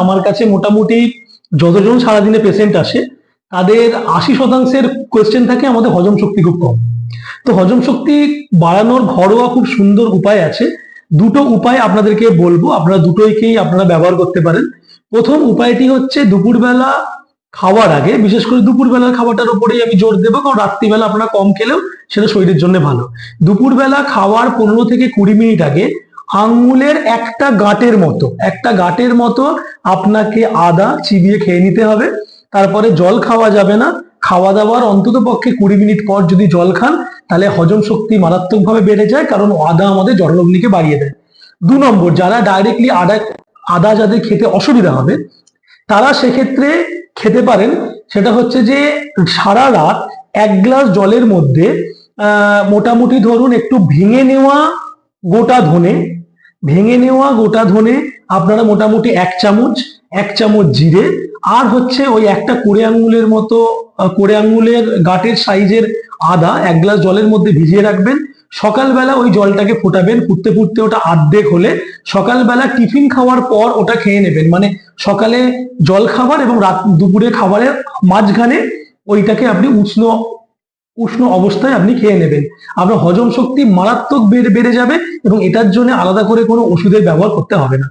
আমার কাছে মোটামুটি যতজন সারাদিনে পেশেন্ট আসে তাদের 80% কোয়েশ্চেন থাকে আমাদের হজম শক্তি খুব কম। তো হজম শক্তি বাড়ানোর ঘরোয়া খুব সুন্দর উপায় আছে। দুটো উপায় আপনাদেরকে বলবো, আপনারা দুটোইকেই আপনারা ব্যবহার করতে পারেন। প্রথম উপায়টি হচ্ছে দুপুরবেলা খাওয়ার আগে, বিশেষ করে দুপুরবেলার খাবারটার উপরেই আমি জোর দেবো, কারণ রাত্রিবেলা আপনারা কম খেলেও সেটা শরীরের জন্য ভালো। দুপুরবেলা খাওয়ার 15 থেকে 20 মিনিট আগে আঙ্গুলের একটা গাঁটের মতো আপনাকে আদা চিবিয়ে খেয়ে নিতে হবে। তারপরে জল খাওয়া যাবে না। খাওয়া দাওয়ার অন্তত পক্ষে 20 মিনিট পর যদি জল খান তাহলে হজম শক্তি মারাত্মকভাবে বেড়ে যায়, কারণ আদা আমাদের জঠরাগ্নিকে বাড়িয়ে দেয়। 2 নম্বর, যারা ডাইরেক্টলি আদা যাদের খেতে অসুবিধা হবে তারা সেক্ষেত্রে খেতে পারেন, সেটা হচ্ছে যে সারা রাত 1 গ্লাস জলের মধ্যে মোটামুটি ধরুন একটু ভেঙে নেওয়া গোটা ধনে আপনারা মোটামুটি 1 চামচ জিরে, আর হচ্ছে ওই একটা কোড়ে আঙ্গুলের গাঁটের সাইজের আদা 1 গ্লাস জলের মধ্যে ভিজিয়ে রাখবেন। সকালবেলা ওই জলটাকে ফোটাবেন, ফুটতে ফুটতে ওটা আর্ধেক হলে সকালবেলা টিফিন খাওয়ার পর ওটা খেয়ে নেবেন। মানে সকালে জল খাবার এবং দুপুরে খাবারের মাঝখানে ওইটাকে আপনি উষ্ণ অবস্থায় আপনি খেয়ে নেবেন। আপনার হজম শক্তি মারাত্মক বেড়ে যাবে এবং এটার জন্য আলাদা করে কোনো ওষুধের ব্যবহার করতে হবে না।